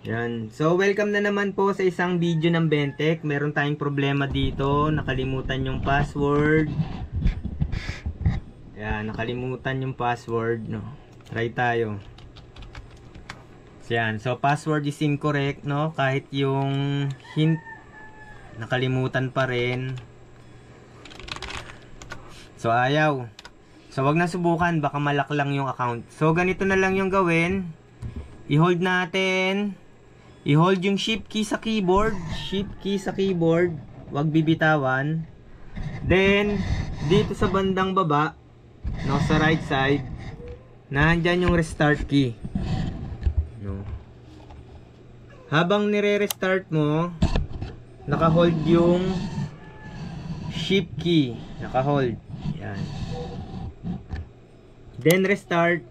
Yan. So, welcome na naman po sa isang video ng Bentek. Meron tayong problema dito. Nakalimutan yung password. Yan, nakalimutan yung password, no. Try tayo. So, yan. So, password is incorrect, no. Kahit yung hint, nakalimutan pa rin. So, ayaw. So, wag na subukan. Baka malak lang yung account. So, ganito na lang yung gawin. I-hold natin. I-hold yung shift key sa keyboard. Shift key sa keyboard. Huwag bibitawan. Then, dito sa bandang baba, no, sa right side, nandyan yung restart key. No. Habang nire-restart mo, naka-hold yung shift key. Naka-hold. Yan. Then, restart.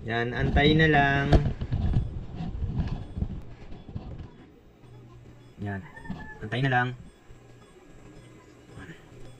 Yan, antayin na lang. Yan. Antayin na lang.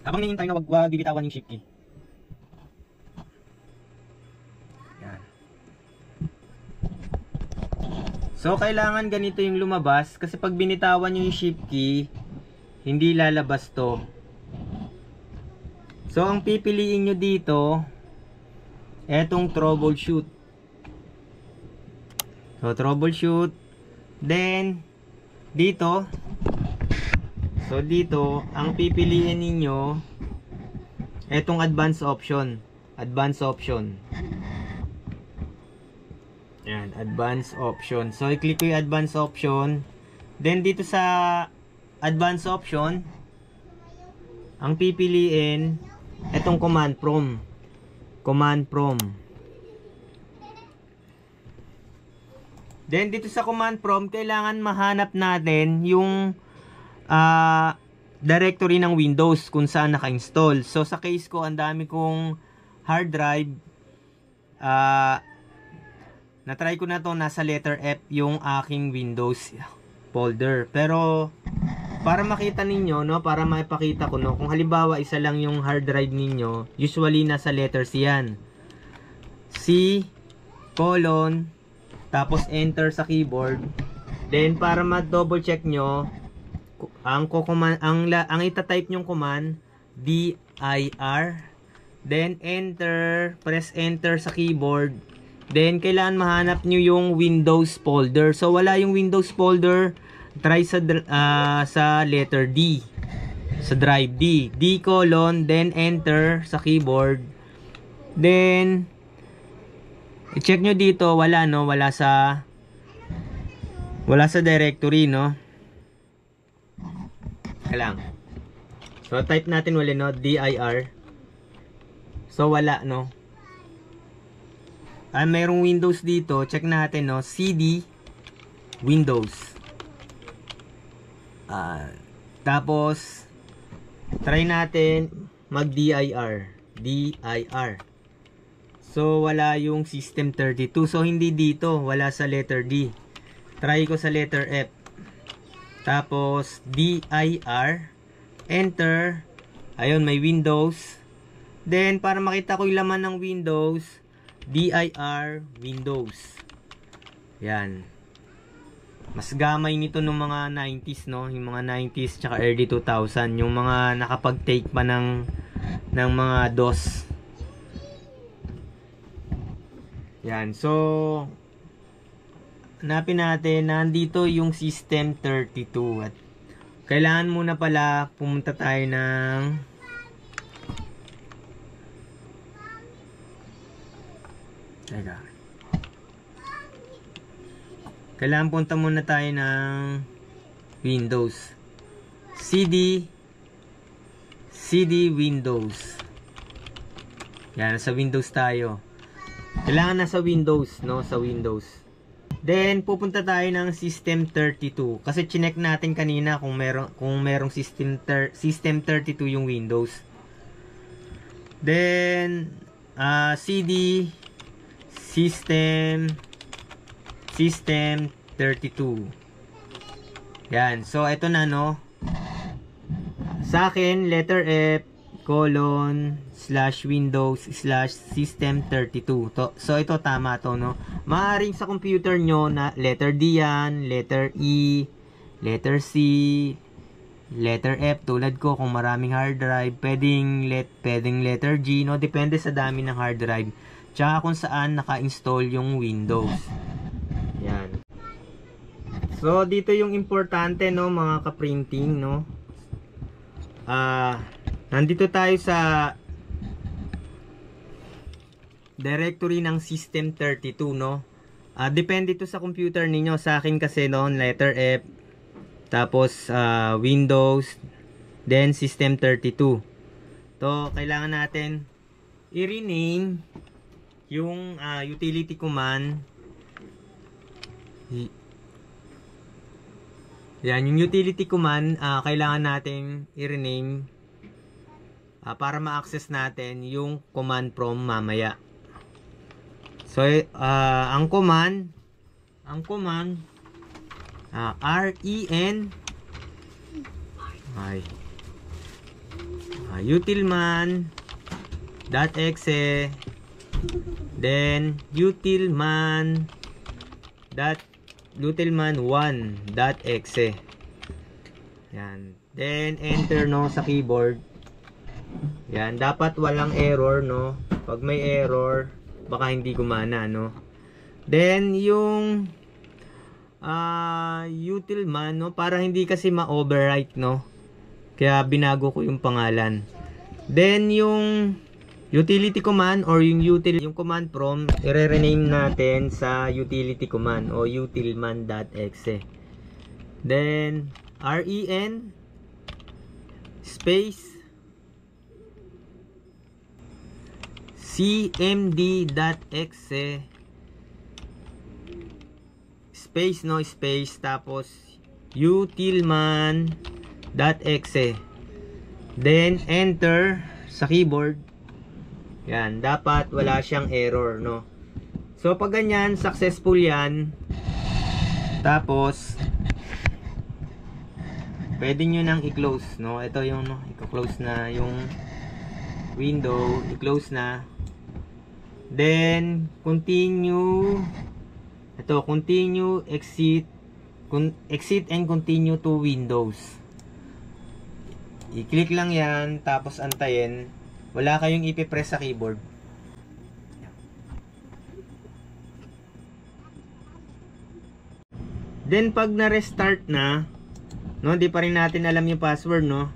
Habang hinihintay na wag bibitawan yung shift key. Yan. So, kailangan ganito yung lumabas. Kasi pag binitawan nyo yung shift key, hindi lalabas to. So, ang pipiliin nyo dito, etong troubleshoot. So, troubleshoot. Then, dito, so dito, ang pipiliin ninyo etong advanced option. Advanced option. Yan, advanced option. So, i-click ko yung advanced option. Then, dito sa advanced option, ang pipiliin etong command prompt. Command prompt. Then, dito sa command prompt, kailangan mahanap natin yung directory ng Windows kung saan naka-install. So, sa case ko, ang dami kong hard drive. Na-try ko na to, nasa letter F yung aking Windows folder. Pero, para makita ninyo, no, para maipakita ko, no, kung halimbawa, isa lang yung hard drive ninyo, usually nasa letter C yan. C, colon, tapos enter sa keyboard. Then para ma-double check nyo, ang ita-type nyong command dir, then enter, press enter sa keyboard. Then kailangan mahanap nyo yung Windows folder. So wala yung Windows folder, try sa letter D, sa drive D, D colon, then enter sa keyboard. Then i-check nyo dito, wala, no, wala sa directory, no. Lang. So type natin ulit, no, dir. So wala, no. Mayroong Windows dito, check natin, no, cd Windows. Tapos try natin mag dir. So, wala yung system 32. So, hindi dito. Wala sa letter D. Try ko sa letter F. Tapos, dir. Enter. Ayun, may Windows. Then, para makita ko yung laman ng Windows, dir Windows. Yan. Mas gamay nito ng mga 90s, no? Yung mga 90s tsaka early 2000. Yung mga nakapag-take pa ng mga DOS. Yan. So, hanapin natin, nandito yung system 32. At kailangan muna pala pumunta tayo ng kailangan punta muna tayo ng Windows. CD Windows. Yan, sa Windows tayo. Kailangan nasa Windows, no? Sa Windows. Then, pupunta tayo ng System 32. Kasi chinek natin kanina kung merong System 32 yung Windows. Then, CD System 32. Yan. So, ito na, no? Sa akin, letter F, /Windows/System32. So ito tama to, no? Maaaring sa computer nyo na letter D yan, letter E, letter C, letter F tulad ko kung maraming hard drive, pwedeng letter G, no? Depende sa dami ng hard drive. Tsaka kung saan naka-install yung Windows. Yan. So dito yung importante, no, mga ka-printing, no? Nandito tayo sa directory ng System32, no? Depende ito sa computer ninyo. Sa akin kasi noon, letter F, tapos Windows, then System32. To, kailangan natin i-rename yung utility command. Yan, yung utility command, kailangan natin i-rename para ma-access natin yung command prompt mamaya. So, ang command utilman.exe, then utilman1.exe. Yan. Then enter, no, sa keyboard. Yan, dapat walang error, no. Pag may error, baka hindi gumana, no. Then yung utilman, no, para hindi kasi ma-overwrite, no. Kaya binago ko yung pangalan. Then yung utility command or yung command prompt, i-rename natin sa utility command o utilman.exe. Then ren space cmd.exe space, no, space, tapos utilman.exe, then enter sa keyboard. Yan, dapat wala siyang error, no. So pag ganyan, successful yan. Tapos pwede nyo nang i-close, no. Ito yung, no, i-close na yung window, i-close na. Then continue, ito, continue, exit and continue to Windows. I-click lang yan, tapos antayin. Wala kayong ipipress sa keyboard. Then pag na-restart na, no, di pa rin natin alam yung password, no.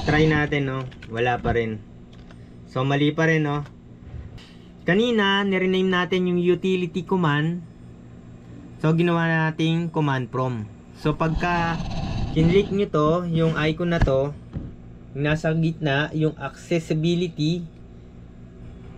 Try natin, no. Wala pa rin. So mali pa rin, no. Kanina, nirename natin yung utility command. So, ginawa nating command prompt. So, pagka kinlik nyo to, yung icon na to, yung nasa gitna, yung accessibility,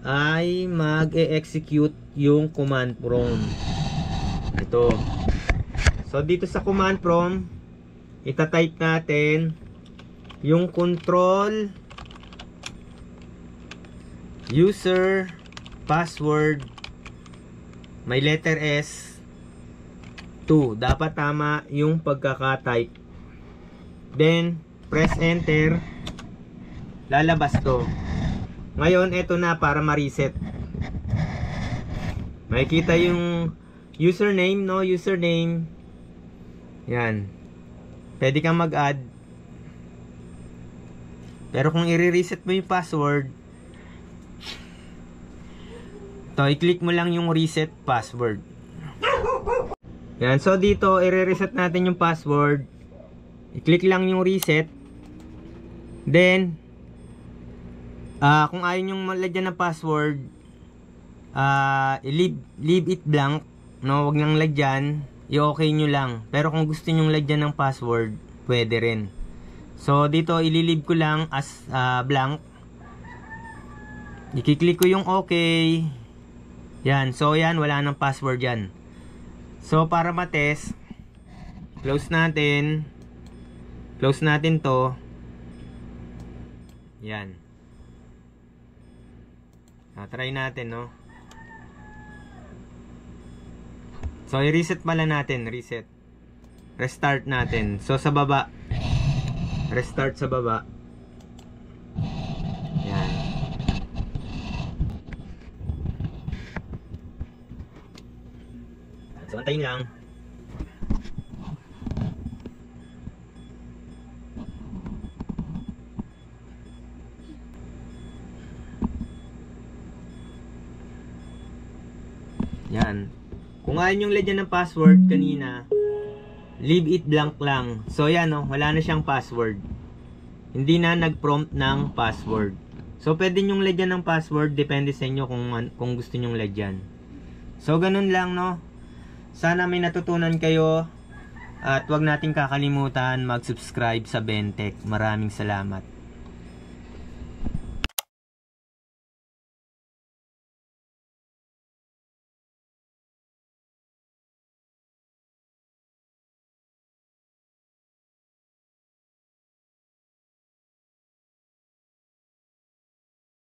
ay mag-e-execute yung command prompt. Ito. So, dito sa command prompt, itatype natin yung control user password, may letter S 2. Dapat tama yung pagkaka-type. Then press enter, lalabas to. Ngayon ito na para ma-reset. Makikita yung username, no, username. Yan, pwede kang mag-add. Pero kung i-reset mo yung password, to, i-click mo lang yung reset password. Yan, so dito i-reset natin yung password. I-click lang yung reset. Then kung ayaw nyong malagyan ng password, leave it blank, no, wag nang lagyan, i-okay nyo lang. Pero kung gusto nyong lagyan ng password, pwede rin. So dito ililive ko lang as blank. I-click ko yung okay. Yan, so yan, wala nang password yan. So para matest, close natin to. Yan. Try natin, no. So i-reset pala natin, reset. Restart natin. So sa baba, restart sa baba. So, antayin lang. Yan. Kung ayaw nyong lagyan ng password kanina, leave it blank lang. So, yan, no? Wala na siyang password. Hindi na nag-prompt ng password. So, pwede nyong lagyan ng password. Depende sa inyo kung gusto nyong lagyan. So, ganun lang, no? Sana may natutunan kayo. At wag nating kakalimutan mag-subscribe sa Bentech. Maraming salamat.